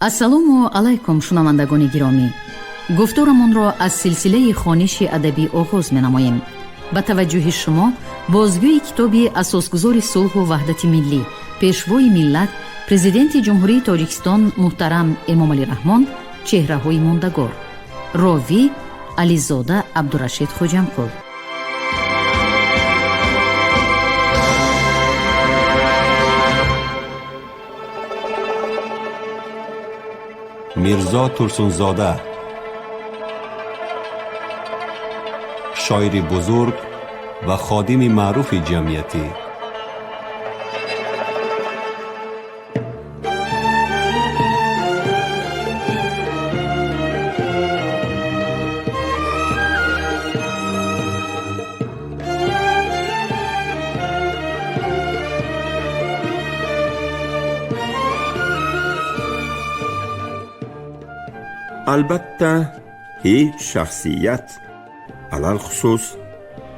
ассалому алайкум шунавандагони гиромӣ. гуфторамонро аз силсилаи хониши адабӣ оғоз менамоем. ба таваҷҷӯҳи шумо бозгӯи китоби асосгузори сулҳу ваҳдати миллӣ, пешвои миллат, президенти ҷумҳурии тоҷикистон муҳтарам эмомалӣ раҳмон, чеҳраҳои мондагор. ровӣ ализода абдурашид хоҷамкул. мирзо турсунзода шоири бузург ва ходими маъруфи ҷамъиятӣ. البته هیچ شخصیت، علل خصوص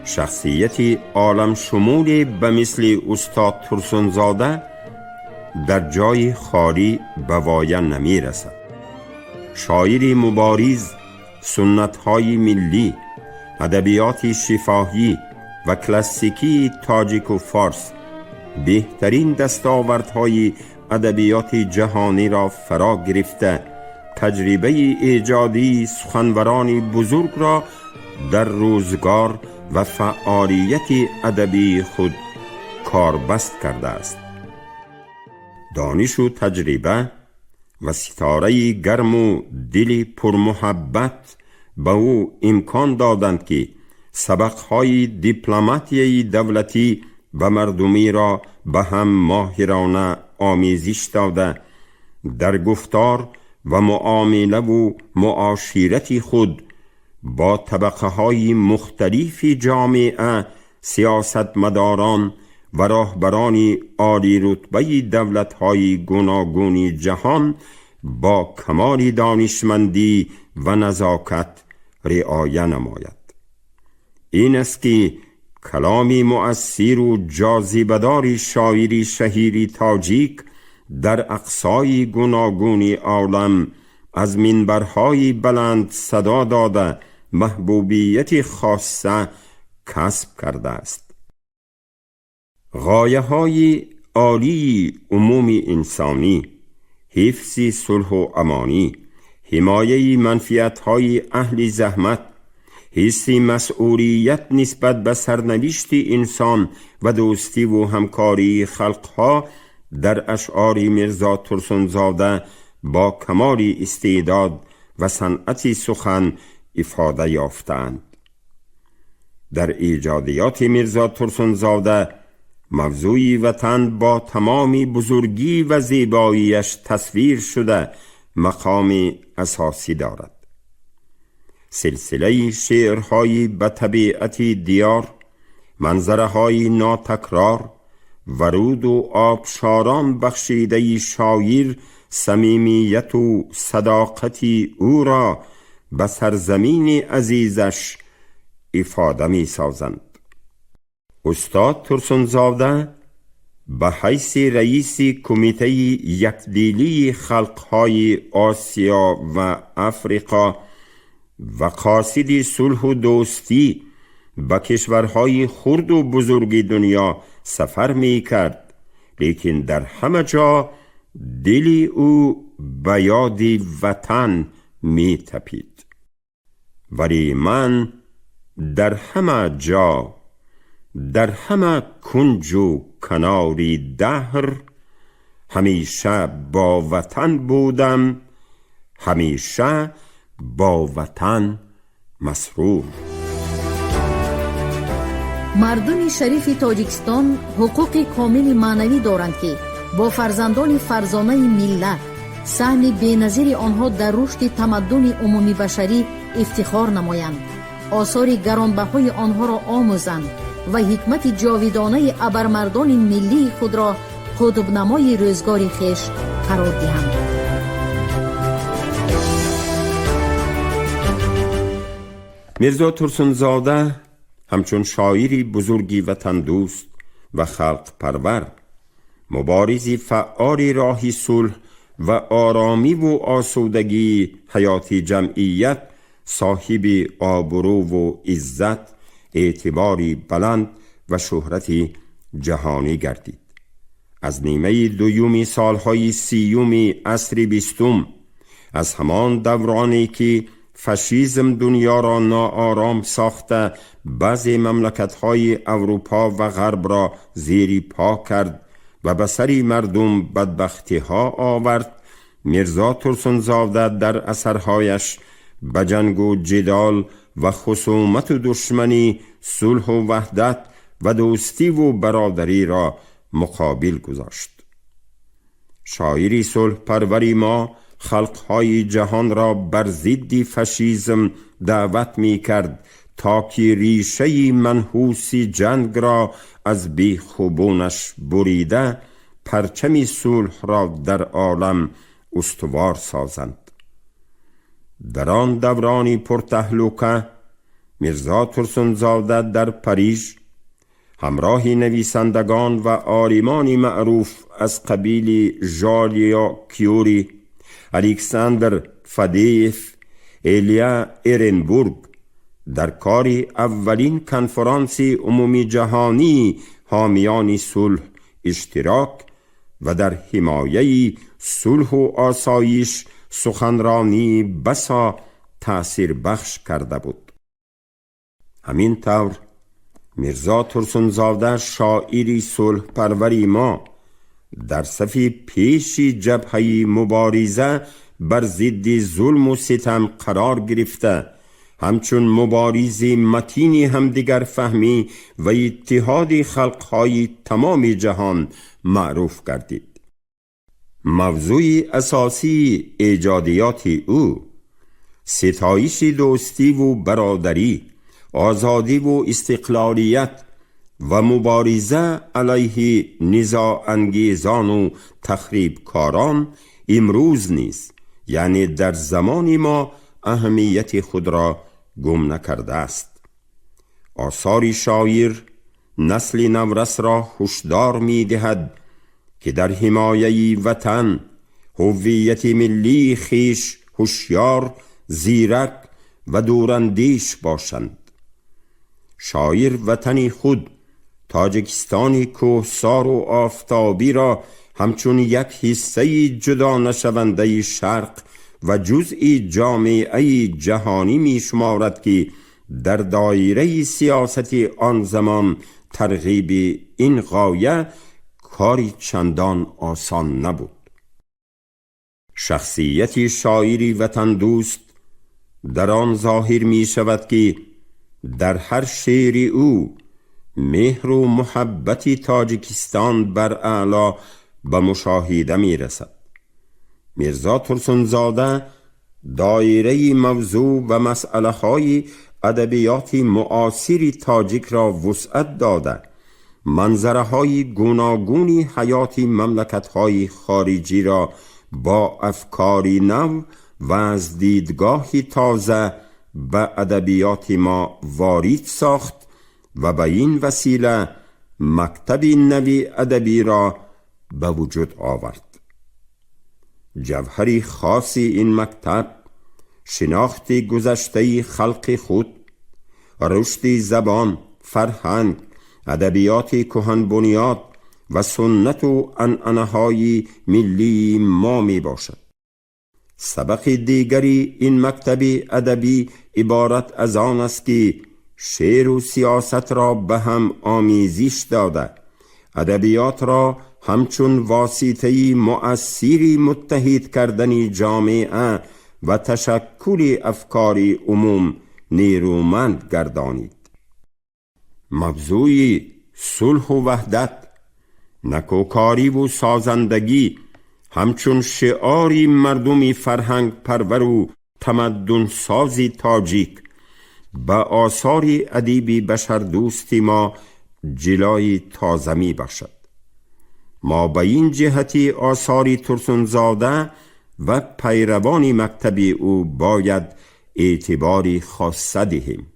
شخصیتی عالم شمولی به مثل استاد ترسونزاده در جای خالی به وایه نمی رسد. شاعری مبارز، سنت‌های ملی، ادبیات شفاهی و کلاسیکی تاجیک و فارس بهترین دستاوردهای ادبیات جهانی را فرا گرفته، تجربه ایجادی سخنوران بزرگ را در روزگار و فعالیت ادبی خود کاربست کرده است. دانش و تجربه و ستاره گرم و دل پرمحبت به او امکان دادند که سبقهای دیپلماتی دولتی و مردمی را به هم ماهرانه آمیزش داده، در گفتار و معامله و معاشرت خود با طبقه های مختلف جامعه، سیاستمداران و راهبران عالی رتبه دولت های گوناگون جهان با کمال دانشمندی و نزاکت رعایت نماید. این است که کلامی مؤثر و جاذبه‌دار شاعری شهیر تاجیک در اقصای گوناگون عالم از منبرهای بلند صدا داده محبوبیت خاصه کسب کرده است. غایه های عالی عموم انسانی، حفظ صلح و امانی، حمایه منفعت های اهل زحمت، حس مسئولیت نسبت به سرنوشت انسان و دوستی و همکاری خلقها در اشعار میرزا ترسونزاده با کمال استعداد و صنعت سخن افاده یافتند. در ایجادیات میرزا ترسونزاده موضوع وطن با تمام بزرگی و زیباییش تصویر شده مقام اساسی دارد. سلسله شعرهای به طبیعت دیار، منظرهای ناتکرار، ورود و آبشاران بخشیده شاعر صمیمیت و صداقت او را به سرزمین عزیزش افاده می سازند. استاد ترسونزاده به حیث رئیس کمیته یکدلی خلقهای آسیا و افریقا و قاصد صلح و دوستی به کشورهای خرد و بزرگ دنیا سفر می کرد، لیکن در همه جا دل او به یاد وطن می تپید. ولی من در همه جا، در همه کنج و کناری دهر همیشه با وطن بودم، همیشه با وطن مسرور. مردم شریف تاجیکستان حقوق کامل معنوی دارند که با فرزندان فرزانه ملت سهم بی‌نظیر آنها در رشد تمدن عمومی بشری افتخار نمایند، آثار گرانبهای آنها را آموزند و حکمت جاودانه ابرمردان ملی خود را قطب نمای روزگار خویش قرار دهند. میرزا ترسونزاده همچون شاعری بزرگی وطن دوست و خلق پرور، مبارزی فعال راه صلح و آرامی و آسودگی حیاتی جمعیت صاحب آبرو و عزت، اعتباری بلند و شهرتی جهانی گردید. از نیمه دوم سالهای 30 عصر 20، از همان دورانی که فاشیسم دنیا را ناآرام ساخته بعضی مملکت‌های اروپا و غرب را زیر پا کرد و به سر مردم بدبختی‌ها آورد، میرزا ترسنزاده در اثرهایش به جنگ و جدال و خصومت و دشمنی صلح و وحدت و دوستی و برادری را مقابل گذاشت. شاعری صلح پروری ما خلقهای جهان را بر ضد فاشیسم دعوت می کرد تا که ریشه منحوس جنگ را از بیخوبونش بریده پرچم صلح را در عالم استوار سازند. در آن دورانی پرتهلوکه میرزا ترسنزاده در پاریژ همراه نویسندگان و عالمان معروف از قبیل ژالیا کیوری، الکساندر فادییف، ایلیا ایرنبورگ در کار اولین کنفرانس عمومی جهانی حامیان صلح اشتراک و در حمایه صلح و آسایش سخنرانی بسا تأثیر بخش کرده بود. همین طور میرزا ترسنزاده شاعری صلح پروری ما در صف پیش جبهه مبارزه بر ضد ظلم و ستم قرار گرفته همچون مبارز متین همدیگر فهمی و اتحاد خلقهای تمام جهان معروف گردید. موضوع اساسی ایجادیات او ستایش دوستی و برادری، آزادی و استقلالیت و مبارزه علیه نزاع انگیزان و تخریبکاران امروز نیست، یعنی در زمان ما اهمیت خود را گم نکرده است. آثار شاعر نسل نورس را هشدار می دهد که در حمایه وطن هویت ملی خیش هوشیار، زیرک و دوراندیش باشند. شاعر وطن خود تاجیکستان کوهسار و آفتابی را همچون یک حصه جدا نشونده شرق و جزئی جامعه جهانی می شمارد که در دایره سیاست آن زمان ترغیب این غایه کاری چندان آسان نبود. شخصیت شاعری وطن دوست در آن ظاهر می شود که در هر شعر او مهر و محبت تاجیکستان بر اعلا به مشاهده می رسد. میرزا ترسنزاده دایره موضوع و مسئله های ادبیات معاصر تاجیک را وسعت داده، منظره های گوناگون حیات مملکت های خارجی را با افکاری نو و از دیدگاه تازه به ادبیات ما وارد ساخت و به این وسیله مکتب نوی ادبی را به وجود آورد. جوهری خاص این مکتب شناخت گذشته خلق خود، رشد زبان، فرهنگ، ادبیات کهن بنیاد و سنت و عنعنه‌های ملی ما می باشد. سبق دیگری این مکتب ادبی عبارت از آن است که شعر و سیاست را به هم آمیزش داده، ادبیات را همچون واسطه مؤثری متحد کردن جامعه و تشکل افکار عموم نیرومند گردانید. موضوع صلح و وحدت، نکوکاری و سازندگی همچون شعاری مردمی فرهنگ پرور و تمدن سازی تاجیک به آثار ادیبی بشر دوستی ما جلای تازه می باشد. ما به این جهتی آثار ترسنزاده و پیروان مکتب او باید اعتباری خاصه دهیم.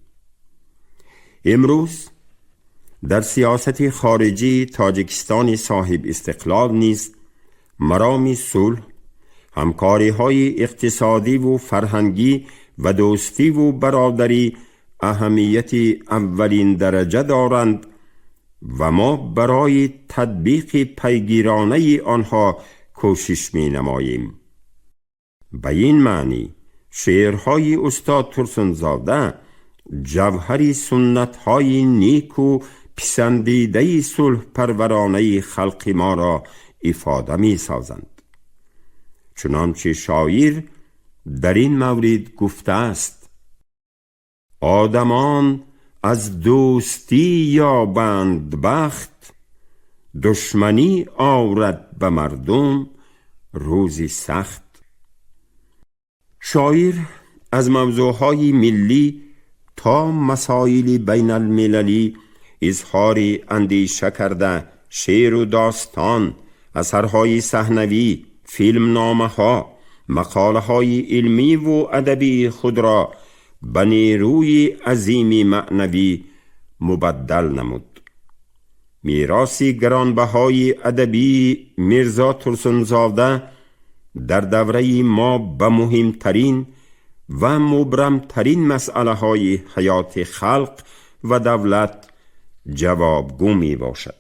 امروز در سیاست خارجی تاجیکستان صاحب استقلال نیز مرام صلح، همکاری‌های اقتصادی و فرهنگی و دوستی و برادری اهمیت اولین درجه دارند و ما برای تطبیق پیگیرانه آنها کوشش می نماییم. به این معنی شعرهای استاد ترسنزاده جوهری سنت‌های نیک و پسندیده صلح پرورانه خلق ما را افاده می سازند. چنانچه شاعر در این مورد گفته است: آدمان از دوستی یابند بخت، دشمنی آورد به مردم روزی سخت. شاعر از موضوعهای ملی تا مسائل بین المللی اظهار اندیشه کرده شعر و داستان، اثرهای صحنوی، فیلم نامه ها، مقاله های علمی و ادبی خود را به نیروی عظیم معنوی مبدل نمود. میراث گرانبهای ادبی میرزا ترسنزاده در دوره ما به مهمترین و مبرمترین مسئله های حیات خلق و دولت جوابگو می باشد.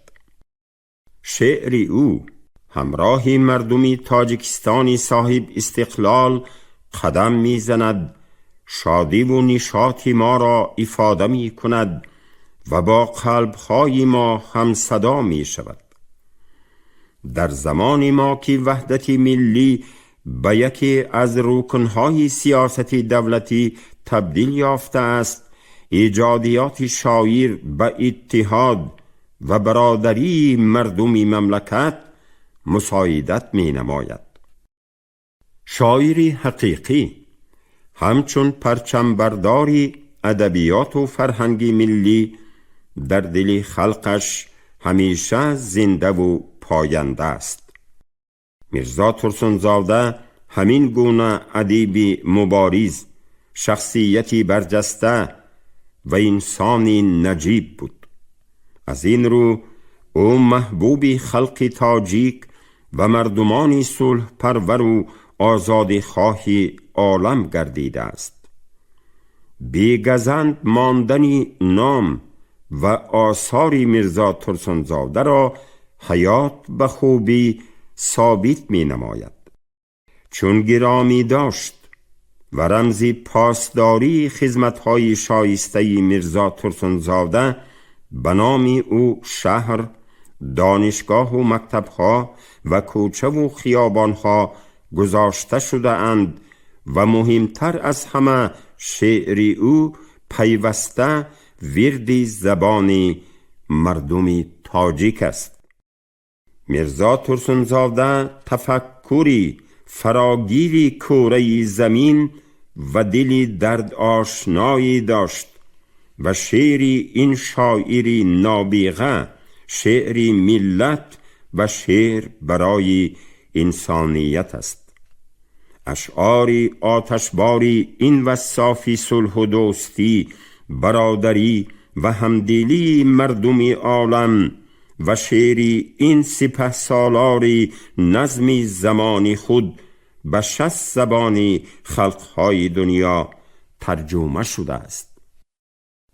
شعر او همراه مردمی تاجیکستانی صاحب استقلال قدم می زند، شادی و نشاط ما را افاده می کند و با قلب‌های ما هم صدا می شود. در زمان ما که وحدت ملی به یکی از رکنهای سیاست دولتی تبدیل یافته است، ایجادیات شاعر به اتحاد و برادری مردم مملکت مساعدت می نماید. شاعری حقیقی همچون پرچم برداری ادبیات و فرهنگ ملی در دل خلقش همیشه زنده و پاینده است. میرزا ترسنزاده همین گونه ادیب مبارز، شخصیتی برجسته و انسانی نجیب بود. از این رو او محبوب خلق تاجیک و مردمان صلح پرور و آزادی خواهی عالم گردیده است. بی‌گزند ماندن نام و آثار میرزا ترسنزاده را حیات به خوبی ثابت می نماید. چون گرامی داشت و رمزی پاسداری خدمت‌های شایسته میرزا ترسنزاده به نام او شهر، دانشگاه و مکتب‌ها و کوچه و خیابان‌ها گذاشته شده اند و مهمتر از همه شعر او پیوسته ورد زبان مردم تاجیک است. میرزا ترسنزاده تفکری فراگیر کره زمین و دلی درد آشنایی داشت و شعری این شاعری نابغه، شعری ملت و شعر برای انسانیت است. اشعاری آتشباری این وصافی صلح و دوستی، برادری و همدلی مردم عالم و شعری این سپه سالاری نظمی زمانی خود به 60 زبانی خلقهای دنیا ترجمه شده است.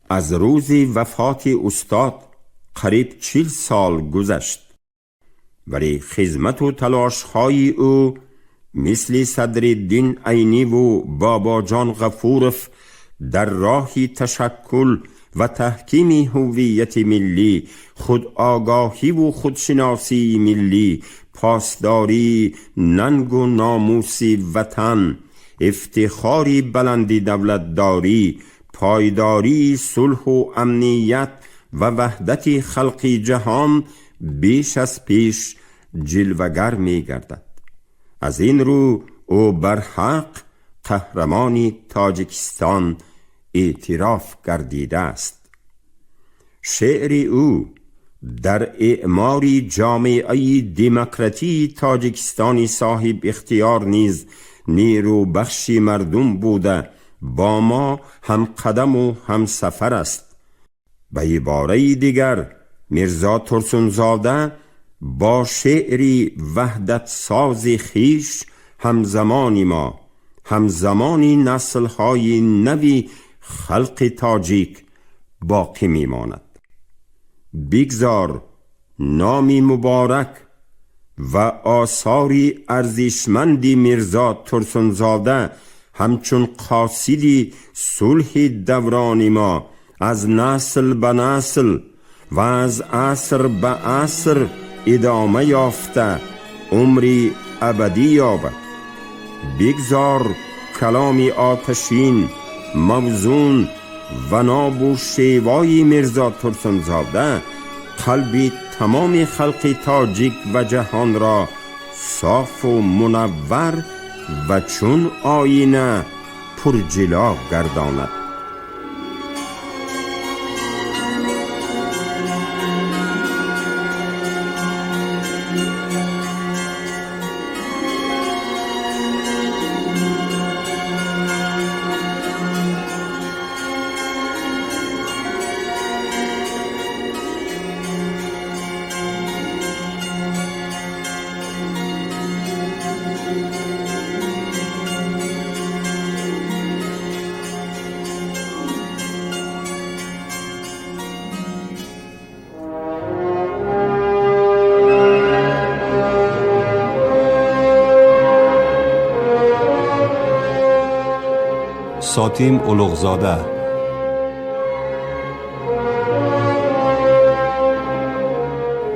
از روز وفات استاد قریب 40 سال گذشت، ولی خدمت و تلاش‌های او مثل صدرالدین عینی و بابا جان غفورف در راه تشکل و تحکیم هویت ملی، خود آگاهی و خودشناسی ملی، پاسداری ننگ و ناموس وطن، افتخاری بلندی دولتداری، پایداری صلح و امنیت و وحدت خلقی جهان بیش از پیش جلوگر می گردد. از این رو او بر حق قهرمانی تاجیکستان اعتراف گردیده است. شعر او در اعمار جامعه دموکراتی تاجیکستانی صاحب اختیار نیز نیرو بخش مردم بوده با ما هم قدم و هم سفر است. به عباره دیگر میرزا ترسنزاده با شعری وحدت ساز خیش همزمانی ما، همزمانی نسل‌های نوی خلق تاجیک باقی میماند. بگذار نامی مبارک و آثاری ارزشمندی میرزا ترسنزاده همچون قاصدی صلح دورانی ما از نسل به نسل و از عصر به عصر ادامه یافته عمری ابدی یابد. بگذار کلامی آتشین، موزون و ناب و شیوای میرزا ترسنزاده قلبی تمام خلق تاجیک و جهان را صاف و منور و چون آینه پرجلا گرداند. ساتیم اولوغزاده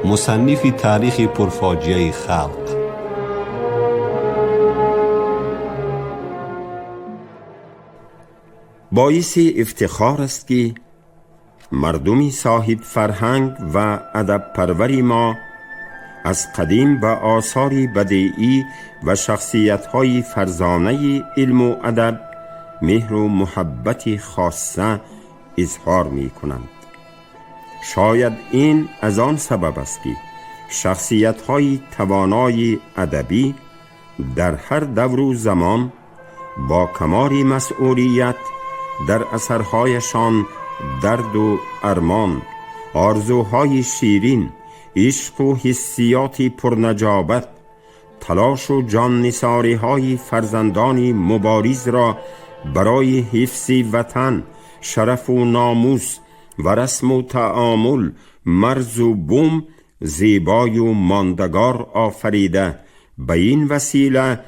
مصنف تاریخ پرفاجعه خلق. باعث افتخار است که مردمی صاحب فرهنگ و ادب پروری ما از قدیم به آثار بدیعی و شخصیت‌های فرزانه علم و ادب مهر و محبت خاصه اظهار می کنند. شاید این از آن سبب است که شخصیت‌های توانای ادبی در هر دور و زمان با کمال مسئولیت در اثرهایشان درد و ارمان، آرزوهای شیرین، عشق و حسیات پرنجابت، تلاش و جان نثاری های فرزندان مبارز را برای حفظ وطن، شرف و ناموس و رسم و تعامل مرز و بوم زیبای و ماندگار آفریده، به این وسیله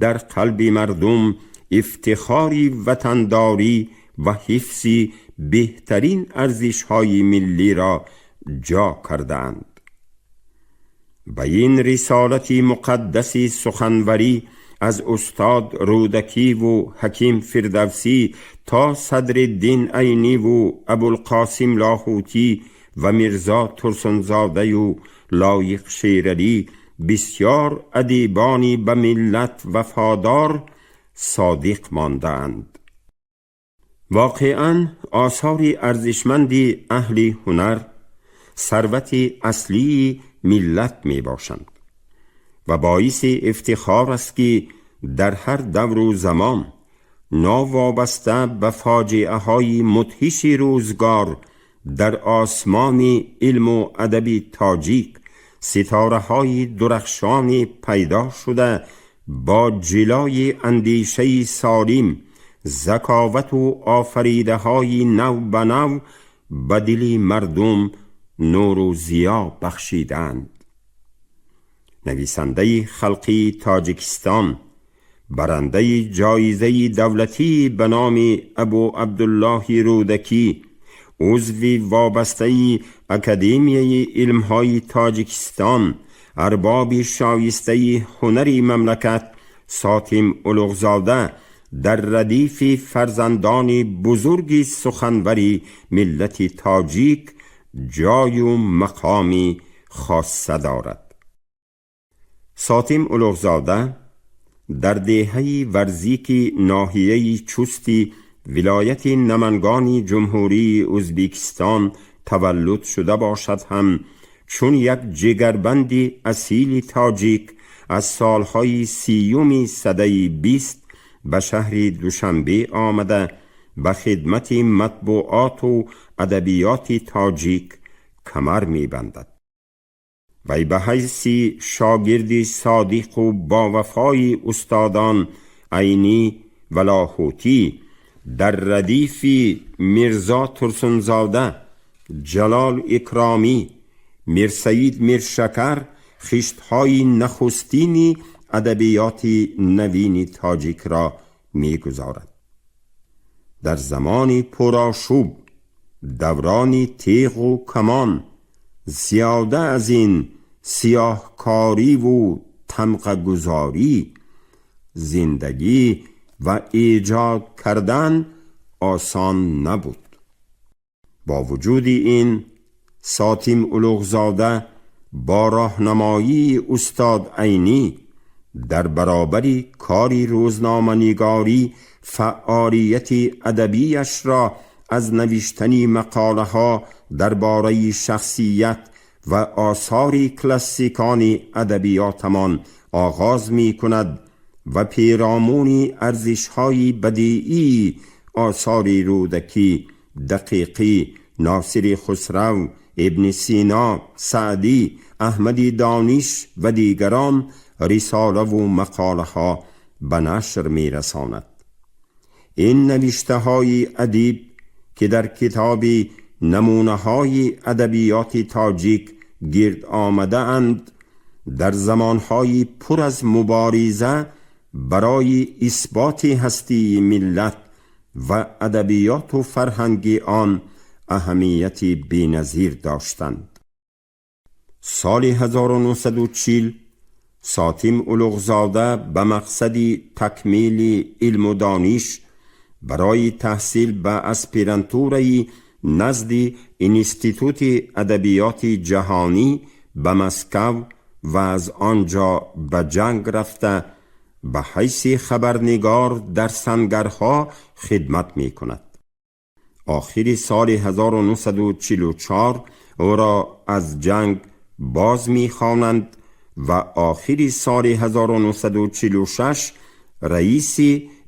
در قلب مردم افتخاری وطنداری و حفظ بهترین ارزش‌های ملی را جا کردند. به این رسالت مقدسی سخنوری از استاد رودکی و حکیم فردوسی تا صدرالدین عینی و ابوالقاسم لاهوتی و میرزا ترسنزاده و لایق شیرعلی بسیار ادیبانی به ملت وفادار صادق ماندند. واقعاً آثار ارزشمند اهل هنر ثروت اصلی ملت می باشند و باعث افتخار است که در هر دور و زمان ناوابسته به فاجعه های مدهش روزگار در آسمان علم و ادب تاجیک ستاره های درخشان پیدا شده با جلای اندیشه سالم، ذکاوت و آفریده های نو به نو به دل مردم نور و ضیا بخشیدند. نویسنده خلقی تاجیکستان، برنده جایزه دولتی به نام ابو عبدالله رودکی، عضو وابسته اکادمی علمهای تاجیکستان، ارباب شایسته هنری مملکت ساتیم اولوغزاده در ردیف فرزندان بزرگ سخنوری ملت تاجیک جای و مقامی خاصه دارد. ساتیم اولوغزاده در دهه ورزیک ناحیه چوستی ولایت نمنگان جمهوری ازبکستان تولد شده باشد هم چون یک جگربند اصیل تاجیک از سالهای 30 سده 20 به شهر دوشنبه آمده به خدمت مطبوعات و ادبیات تاجیک کمر می بندد. وی به حیث شاگردی صادق و با وفای استادان عینی و لاهوتی در ردیف میرزا ترسنزاده، جلال اکرامی، میرسید میرشکر خشت‌های نخستین ادبیات نوین تاجیک را می‌گذارد. در زمان پرآشوب، دورانی تیغ و کمان، زیاده از این سیاهکاری و تمغه گذاری، زندگی و ایجاد کردن آسان نبود. با وجود این، ساتیم اولوغزاده با راهنمایی استاد عینی در برابر کاری روزنامه‌نگاری فعالیت ادبیش را از نوشتن مقاله ها درباره شخصیت و آثار کلاسیکان ادبیاتمان آغاز می کند و پیرامون ارزش‌های بدیعی آثار رودکی، دقیقی، ناصر خسرو، ابن سینا، سعدی، احمدی دانش و دیگران رساله و مقاله ها به نشر می رساند. این نوشته های ادیب که در کتاب نمونه های ادبیات تاجیک گرد آمده اند، در زمانهای پر از مبارزه برای اثبات هستی ملت و ادبیات و فرهنگ آن اهمیت بی‌نظیر داشتند. سال 1940 ساتیم اولوغزاده به مقصد تکمیل علم و دانش برای تحصیل به اسپیرانتوری نزد انستیتوت ادبیات جهانی به مسکو و از آنجا به جنگ رفته به حیث خبرنگار در سنگرها خدمت می کند. آخر سال 1944 او را از جنگ باز می خوانند و آخر سال 1946 رئیس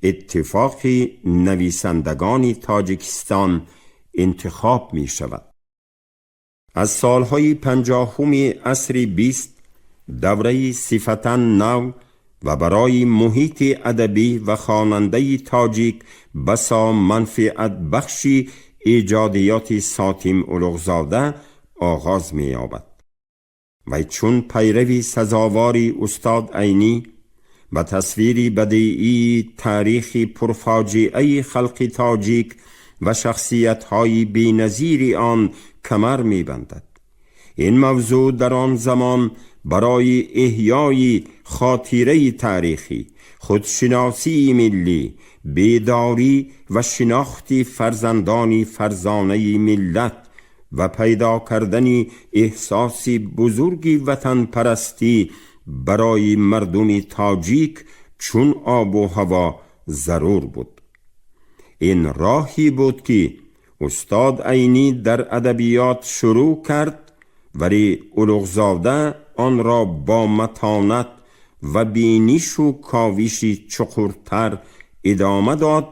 اتفاق نویسندگان تاجیکستان انتخاب می شود. از سالهای 50 عصر 20 دوره صفتاً نو و برای محیط ادبی و خواننده تاجیک بسا منفعت بخشی ایجادیات ساتیم اولوغزاده آغاز می یابد و چون پیروی سزاواری استاد عینی و تصویری بدیعی تاریخ پرفاجعه خلق تاجیک و شخصیت‌های بی‌نظیر آن کمر می‌بندد. این موضوع در آن زمان برای احیای خاطره تاریخی، خودشناسی ملی، بیداری و شناخت فرزندان فرزانه ملت و پیدا کردن احساس بزرگی وطن پرستی برای مردم تاجیک چون آب و هوا ضرور بود. این راهی بود که استاد عینی در ادبیات شروع کرد، ولی اولوغزاده آن را با متانت و بینش و کاوش چقرتر ادامه داد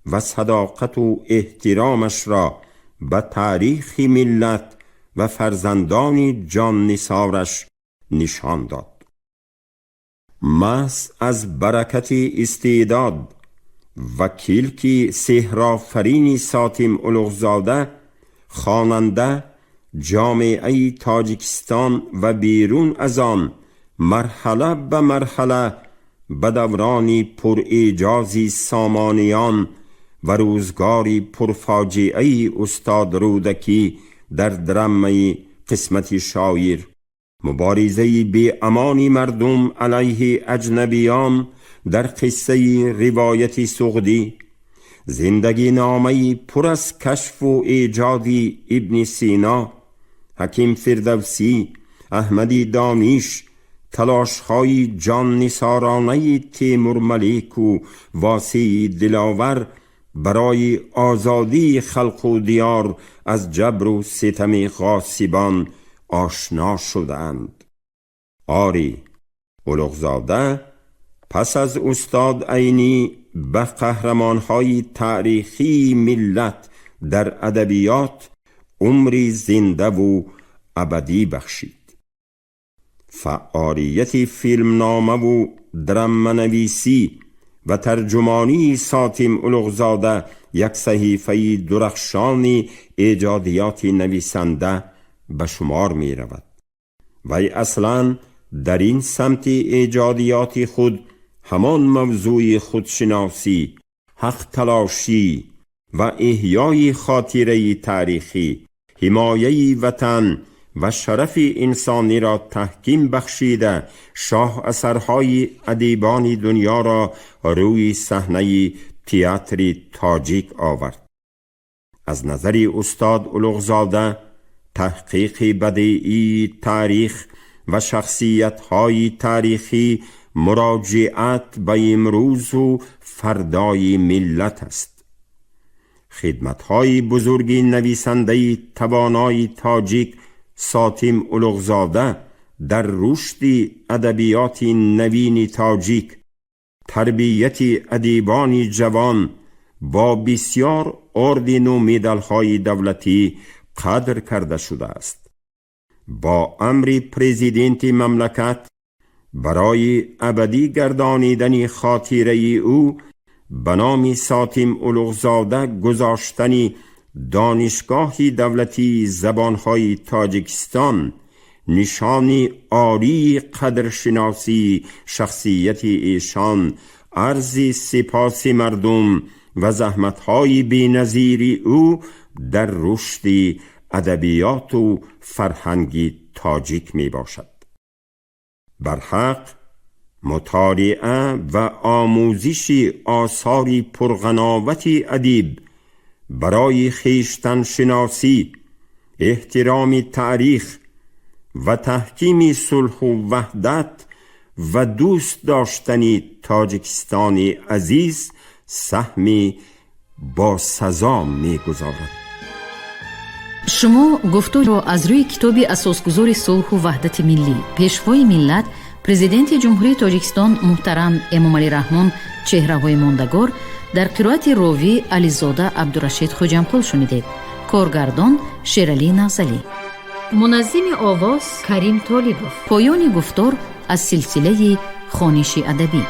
و صداقت و احترامش را به تاریخ ملت و فرزندان جان نثارش نشان داد. محض از برکت استعداد و کلک سحرآفرین ساتیم اولوغزاده، خواننده جامعه تاجیکستان و بیرون از آن مرحله به مرحله به دورانی پر اعجازی سامانیان و روزگاری پرفاجعه استاد رودکی در درمه قسمت شاعر، مبارزه بی امانی مردم علیه اجنبیان در قصه روایت سغدی، زندگی نامه پر از کشف و ایجادی ابن سینا، حکیم فردوسی، احمدی دانش، تلاش‌های جان نثارانه تیمور ملیک و واسع دلاور برای آزادی خلق و دیار از جبر و ستم غاصبان آشنا شدند. آری، اولوغزاده پس از استاد عینی به قهرمان‌های تاریخی ملت در ادبیات عمری زنده و ابدی بخشید. فعالیت فیلمنامه و درام‌نویسی و ترجمانی ساتیم اولوغزاده یک صحیفه درخشان ایجادیات نویسنده به شمار می رود. وی اصلاً در این سمت ایجادیات خود همان موضوع خودشناسی، حق تلاشی و احیای خاطره تاریخی، حمایه وطن و شرف انسانی را تحکیم بخشیده شاه اثرهای ادیبان دنیا را روی صحنه تئاتر تاجیک آورد. از نظر استاد اولوغزاده تحقیق بدیعی تاریخ و شخصیت‌های تاریخی مراجعت به امروز و فردای ملت است. خدمت‌های بزرگ نویسنده توانای تاجیک ساتیم اولوغزاده در رشد ادبیات نوین تاجیک، تربیت ادیبان جوان با بسیار اردن و مدال‌های دولتی قدر کرده شده است. با امر پرزیدنت مملکت برای ابدی گردانیدن خاطره او به نام ساتیم اولوغزاده گذاشتن دانشگاه دولتی زبانهای تاجیکستان نشانی عالی قدرشناسی شخصیت ایشان، عرض سپاس مردم و زحمتهای بی‌نظیر او در رشد ادبیات و فرهنگ تاجیک می باشد. برحق مطالعه و آموزش آثار پرغناوت ادیب برای خویشتن شناسی، احترام تاریخ و تحکیم صلح و وحدت و دوست داشتن تاجیکستان عزیز سهمی با سزا می گذارد. شما گفتگو را از روی کتاب اساسگذار صلح و وحدت ملی، پیشوای ملت، پرزیدنت جمهوری تاجیکستان محترم امامعلی رحمان چهره‌های ماندگار در قرائت راوی علیزاده عبدالرشید خوجمپل شنیدید. کارگردان شیرعلی نغزلی، منظم آواز کریم طالبوف. پایان گفتار از سلسله خوانش ادبی.